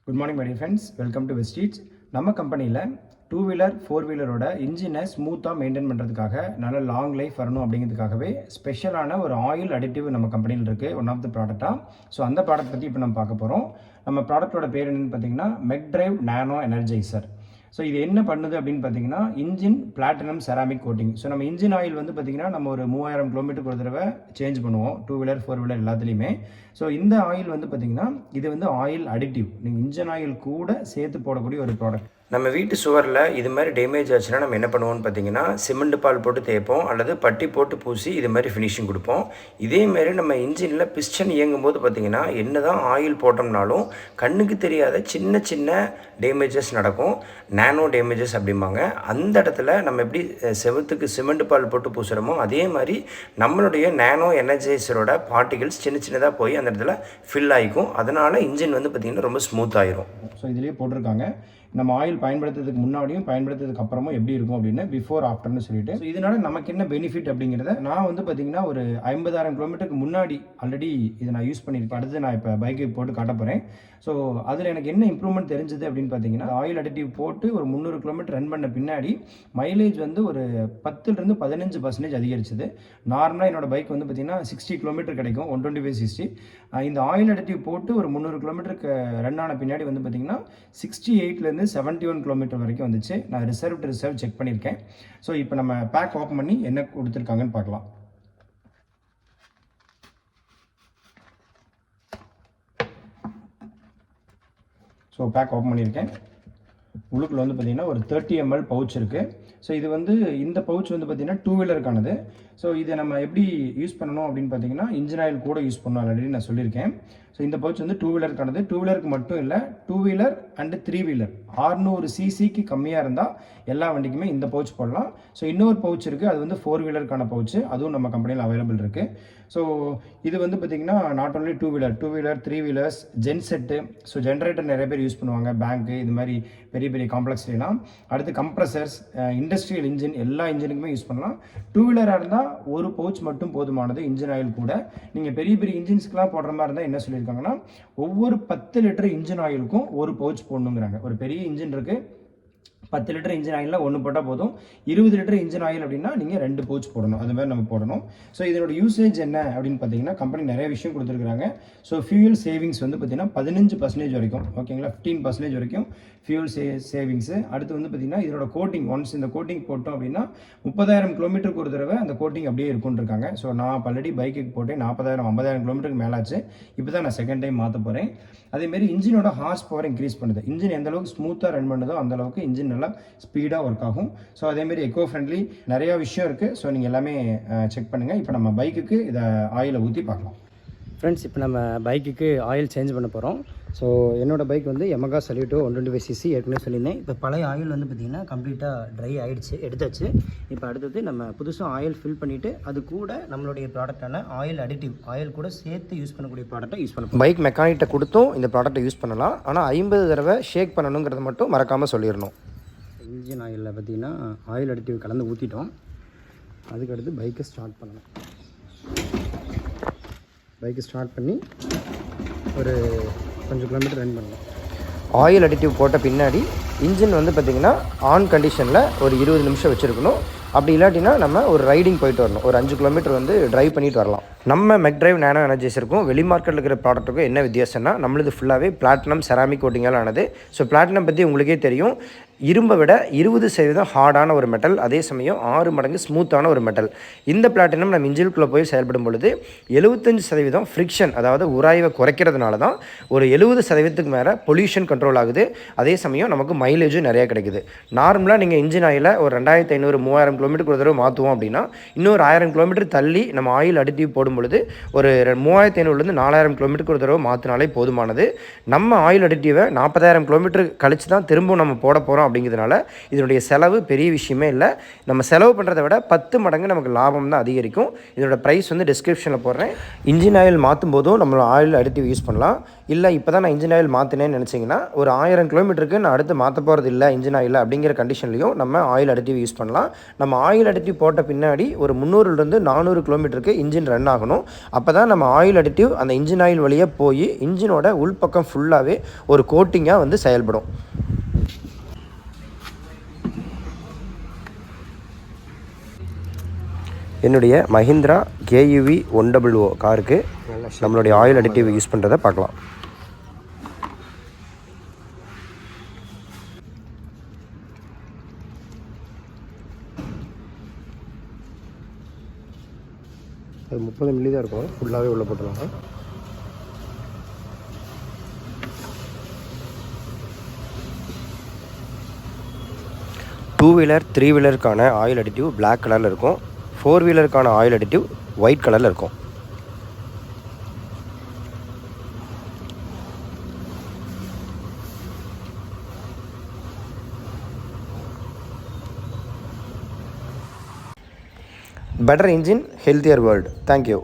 Good morning my dear friends, welcome to Vestige. நம்ம கம்பெனியில் 2 wheeler 4 வீலரோட இன்ஜினை ஸ்மூத்தாக மெயின்டைன் பண்ணுறதுக்காக நல்ல லாங் லைஃப் வரணும் அப்படிங்கிறதுக்காகவே ஸ்பெஷலான ஒரு ஆயில் அடிட்டிவ் நம்ம கம்பெனியில் இருக்குது, ஒன் ஆஃப் த ப்ராடக்டாக. ஸோ அந்த ப்ராடக்ட் பற்றி இப்போ நம்ம பார்க்க போகிறோம். நம்ம ப்ராடக்ட்டோட பேர் என்னென்னு பார்த்தீங்கன்னா மெக்ட்ரைவ் நானோ எனர்ஜைசர். ஸோ இது என்ன பண்ணுது அப்படின்னு பார்த்தீங்கன்னா engine platinum ceramic coating. So நம்ம இன்ஜின் ஆயில் வந்து பார்த்தீங்கன்னா நம்ம ஒரு 3000 கிலோமீட்டருக்கு ஒரு தடவை சேஞ்ச் பண்ணுவோம், 2 வீலர் 4 வீலர் எல்லாத்துலேயுமே. ஸோ இந்த ஆயில் வந்து பார்த்தீங்கன்னா இது வந்து ஆயில் அடிட்டிவ், நீங்கள் இன்ஜின் ஆயில் கூட சேர்த்து போடக்கூடிய ஒரு ப்ராடக்ட். நம்ம வீட்டு சுவரில் இது மாதிரி டேமேஜ் ஆச்சுன்னா நம்ம என்ன பண்ணுவோம்னு பார்த்தீங்கன்னா சிமெண்ட் பால் போட்டு தேய்ப்போம் அல்லது பட்டி போட்டு பூசி இது மாதிரி ஃபினிஷிங் கொடுப்போம். இதேமாரி நம்ம இன்ஜினில் பிஸ்டன் இயங்கும் போது பார்த்திங்கன்னா என்ன தான் ஆயில் போட்டோம்னாலும் கண்ணுக்கு தெரியாத சின்ன சின்ன டேமேஜஸ் நடக்கும், நானோ டேமேஜஸ் அப்படிம்பாங்க. அந்த இடத்துல நம்ம எப்படி செவத்துக்கு சிமெண்ட் பால் போட்டு பூசுகிறோமோ அதே மாதிரி நம்மளுடைய நானோ எனர்ஜைசரோட பார்ட்டிகல்ஸ் சின்ன சின்னதாக போய் அந்த இடத்துல ஃபில் ஆகிக்கும். அதனால் இன்ஜின் வந்து பார்த்திங்கன்னா ரொம்ப ஸ்மூத் ஆகிரும். ஸோ இதுலேயே போட்டிருக்காங்க நம்ம ஆயில் பயன்படுத்துறதுக்கு முன்னாடியும் பயன்படுத்துறதுக்கு அப்புறமும் எப்படி இருக்கும் அப்படின்னு, பிஃபோர் ஆஃப்டர்னு சொல்லிட்டு. ஸோ இதனால நமக்கு என்ன பெனிஃபிட் அப்படிங்கிறத நான் வந்து பார்த்தீங்கன்னா ஒரு 50,000 கிலோமீட்டருக்கு முன்னாடி ஆல்ரெடி இதை நான் யூஸ் பண்ணியிருக்கேன். அடுத்து நான் இப்போ பைக்கை போட்டு காட்ட போகிறேன். ஸோ அதில் எனக்கு என்ன இம்ப்ரூவ்மெண்ட் தெரிஞ்சது அப்படின்னு பார்த்தீங்கன்னா ஆயில் அடிட்டிவ் போட்டு ஒரு 300 கிலோமீட்டர் ரன் பண்ண பின்னாடி மைலேஜ் வந்து ஒரு 10லேருந்து 15% அதிகரிச்சது. நார்மலாக என்னோட பைக் வந்து பார்த்தீங்கன்னா 60 கிலோமீட்டர் கிடைக்கும், 125/60. இந்த ஆயில் அடிட்டிவ் போட்டு ஒரு 300 கிலோமீட்டருக்கு ரன் ஆன பின்னாடி வந்து பார்த்தீங்கன்னா 68லேருந்து 71 கிலோமீட்டர் வரைக்கும் வந்துச்சு. நான் ரிசர்வ் செக் பண்ணியிருக்கேன். ஸோ இப்போ நம்ம பேக் ஓப்பன் பண்ணி என்ன கொடுத்துருக்காங்கன்னு பார்க்கலாம். ஸோ பேக் ஓப்பன் பண்ணியிருக்கேன். உள்ளுக்குள்ள வந்து பார்த்தீங்கன்னா ஒரு 30 ml பவுச் இருக்குது. ஸோ இது வந்து இந்த பவுச் வந்து பார்த்தீங்கன்னா 2 வீலருக்கானது. ஸோ இதை நம்ம எப்படி யூஸ் பண்ணணும் அப்படின்னு பார்த்தீங்கன்னா இன்ஜின் ஆயில் கூட யூஸ் பண்ணணும் ஆல்ரெடி நான் சொல்லியிருக்கேன். ஸோ இந்த பவுச் வந்து 2 வீலருக்கானது. 2 வீலருக்கு மட்டும் இல்லை, 2 வீலர் அண்டு 3 வீலர் 600 சிசிக்கு கம்மியாக இருந்தால் எல்லா வண்டிக்குமே இந்த பவுச் போடலாம். ஸோ இன்னொரு பவுச் இருக்குது, அது வந்து 4 வீலருக்கான பவுச்சு, அதுவும் நம்ம கம்பெனியில் அவைலபிள் இருக்குது. ஸோ இது வந்து பார்த்திங்கன்னா not only 2 wheeler 3 wheelers, gen set. So generator நிறைய பேர் யூஸ் பண்ணுவாங்க, பேங்க்கு இது மாதிரி பெரிய பெரிய காம்ப்ளெக்ஸ்லாம். அடுத்து கம்ப்ரஸர்ஸ், இண்டஸ்ட்ரியல் இன்ஜின், எல்லா இன்ஜினுக்குமே யூஸ் பண்ணலாம். 2 வீலராக இருந்தால் ஒரு பவுச் மட்டும் போதுமானது இன்ஜின் ஆயில் கூட. நீங்கள் பெரிய பெரிய இன்ஜின்ஸ்க்குலாம் போடுற மாதிரி இருந்தால் என்ன சொல்லியிருக்காங்கன்னா ஒவ்வொரு 10 லிட்டர் இன்ஜின் ஆயிலுக்கும் ஒரு பவுச் போடணுங்கிறாங்க. ஒரு பெரிய இன்ஜின் இருக்குது, 10 லிட்டர் இன்ஜின் ஆயிலில் 1 போட்டால் போதும். 20 லிட்டர் இன்ஜின் ஆயில் அப்படின்னா நீங்கள் 2 பவுச் போடணும், அது மாதிரி நம்ம போடணும். ஸோ இதனோட யூசேஜ் என்ன அப்படின்னு பார்த்தீங்கன்னா கம்பெனி நிறைய விஷயம் கொடுத்துருக்காங்க. ஸோ ஃபியூல் சேவிங்ஸ் வந்து பார்த்தீங்கன்னா 15% வரைக்கும், ஓகேங்களா, 15% வரைக்கும் ஃபியூல் சேவிங்ஸு. அடுத்து வந்து பார்த்தீங்கன்னா இதனோட கோட்டிங், ஒன்ஸ் இந்த கோட்டிங் போட்டோம் அப்படின்னா 30,000 கிலோமீட்டருக்கு ஒரு தடவை அந்த கோட்டிங் அப்படியே இருக்குன்னு இருக்காங்க. ஸோ நான் ஆல்ரெடி பைக்குக்கு போட்டேன் 40,000 50,000 கிலோமீட்டருக்கு மேலாச்சு. இப்போ தான் நான் செகண்ட் டைம் மாற்ற போகிறேன். அதேமாரி இன்ஜினோட ஹார்ஸ் பவர் இன்க்ரீஸ் பண்ணுது. இன்ஜின் எந்த அளவுக்கு ஸ்மூத்தாக ரன் பண்ணுதோ அந்த அளவுக்கு இன்ஜின் நல்லா ஸ்பீடாக ஒர்க் ஆகும். ஸோ அதேமாரி எக்கோ ஃப்ரெண்ட்லி நிறையா விஷயம் இருக்குது. ஸோ நீங்கள் எல்லாமே செக் பண்ணுங்கள். இப்போ நம்ம பைக்குக்கு இதை ஆயிலை ஊற்றி பார்க்கலாம். ஃப்ரெண்ட்ஸ், இப்போ நம்ம பைக்குக்கு ஆயில் சேஞ்ச் பண்ண போகிறோம். ஸோ என்னோடய பைக் வந்து Yamaha Salito 125cc ஏற்கனவே சொல்லியிருந்தேன். இப்போ பழைய ஆயில் வந்து பார்த்திங்கன்னா கம்ப்ளீட்டாக ட்ரை ஆகிடுச்சு, எடுத்தாச்சு. இப்போ அடுத்தது நம்ம புதுசாக ஆயில் ஃபில் பண்ணிவிட்டு அது கூட நம்மளுடைய ப்ராடக்டான ஆயில் அடிட்டிவ் ஆயில் கூட சேர்த்து யூஸ் பண்ணக்கூடிய ப்ராடக்ட்டை யூஸ் பண்ணலாம். பைக் மெக்கானிக்கிட்ட கொடுத்தும் இந்த ப்ராடக்ட்டை யூஸ் பண்ணலாம். ஆனால் 50 தடவை ஷேக் பண்ணணுங்கிறத மட்டும் மறக்காமல் சொல்லிடணும். இன்ஜின் ஆயிலில் பார்த்திங்கன்னா ஆயில் அடிட்டிவ் கலந்து ஊற்றிட்டோம். அதுக்கடுத்து பைக்கை ஸ்டார்ட் பண்ணணும். பைக்கு ஸ்டார்ட் பண்ணி ஒரு கொஞ்சம் கிலோமீட்டர் ரன் பண்ணலாம். ஆயில் அடிட்டிவ் போட்ட பின்னாடி இன்ஜின் வந்து பார்த்திங்கன்னா ஆன் கண்டிஷனில் ஒரு 20 நிமிஷம் வச்சுருக்கணும். அப்படி இல்லாட்டினா நம்ம ஒரு ரைடிங் போயிட்டு வரணும், ஒரு 5 கிலோமீட்டர் வந்து ட்ரைவ் பண்ணிட்டு வரலாம். நம்ம மெக்ட்ரைவ் நானோ எனர்ஜைசருக்கும் வெளி மார்க்கெட்டில் இருக்கிற ப்ராடக்ட்டுக்கும் என்ன வித்தியாசம்னா நம்மளது ஃபுல்லாகவே பிளாட்டினம் செராமிக் கோட்டிங்கால் ஆனது. ஸோ பிளாட்டினம் பற்றி உங்களுக்கே தெரியும், இரும்பை விட 20% ஹார்டான ஒரு மெட்டல், அதே சமயம் 6 மடங்கு ஸ்மூத்தான ஒரு மெட்டல். இந்த பிளாட்டினம் நம்ம இன்ஜினுக்குள்ளே போய் செயல்படும் பொழுது 75% ஃப்ரிக்ஷன், அதாவது உராய்வை குறைக்கிறதுனால தான் ஒரு 70% மேலே பொல்யூஷன் கண்ட்ரோல் ஆகுது. அதே சமயம் நமக்கு மைலேஜும் நிறையா கிடைக்குது. நார்மலாக நீங்கள் இன்ஜின் ஆயிலை ஒரு 2500 3000 கிலோமீட்டருக்கு ஒரு தடவை மாற்றுவோம் அப்படின்னா இன்னொரு 1000 கிலோமீட்டர் தள்ளி நம்ம ஆயில் அடிட்டிவ் போடும் பொழுது ஒரு 3500லேருந்து 4000 கிலோமீட்டருக்கு ஒரு தடவை மாற்றினாலே போதுமானது. நம்ம ஆயில் அடிட்டிவை 40,000 கிலோமீட்டர் கழிச்சு தான் திரும்பவும் நம்ம போட போகிறோம் அப்படிங்கிறதுனால இதனுடைய செலவு பெரிய விஷயமே இல்லை. நம்ம செலவு பண்ணுறதை விட 10 மடங்கு நமக்கு லாபம் தான் அதிகரிக்கும். இதோட ப்ரைஸ் வந்து டிஸ்கிரிப்ஷனில் போடுறேன். இன்ஜின் ஆயில் மாற்றும் போதும் நம்மளோட ஆயில் அடிட்டிவ் யூஸ் பண்ணலாம். இல்லை இப்போ தான் நான் இன்ஜின் ஆயில் மாற்றினேன்னு நினச்சிங்கன்னா ஒரு 1000 கிலோமீட்டருக்கு நான் அடுத்து மாற்ற போகிறது இல்லை இன்ஜின் ஆயில் அப்படிங்கிற கண்டிஷன்லையும் நம்ம ஆயில் அடிட்டிவ் யூஸ் பண்ணலாம். நம்ம ஆயில் அடிட்டிவ் போட்ட பின்னாடி ஒரு 300லேருந்து 400 கிலோமீட்டருக்கு இன்ஜின் ரன் ஆகணும். அப்போ தான் நம்ம ஆயில் அடிட்டிவ் அந்த இன்ஜின் ஆயில் வழியாக போய் இன்ஜினோட உள்பக்கம் ஃபுல்லாகவே ஒரு கோட்டிங்காக வந்து செயல்படும். என்னுடைய மஹிந்திரா KUV 100 காருக்கு நம்மளுடைய ஆயில் அடிட்டிவ் யூஸ் பண்ணுறதை பார்க்கலாம். அது 30 மில்லி தான் இருக்கும், ஃபுல்லாகவே உள்ளே போட்டுருவாங்க. டூ வீலர் 3 வீலருக்கான ஆயில் அடிட்டிவ் பிளாக் கலரில் இருக்கும். 4 வீலருக்கான ஆயில் அடிட்டிவ் ஒயிட் கலரில் இருக்கும். Better engine, healthier world. Thank you.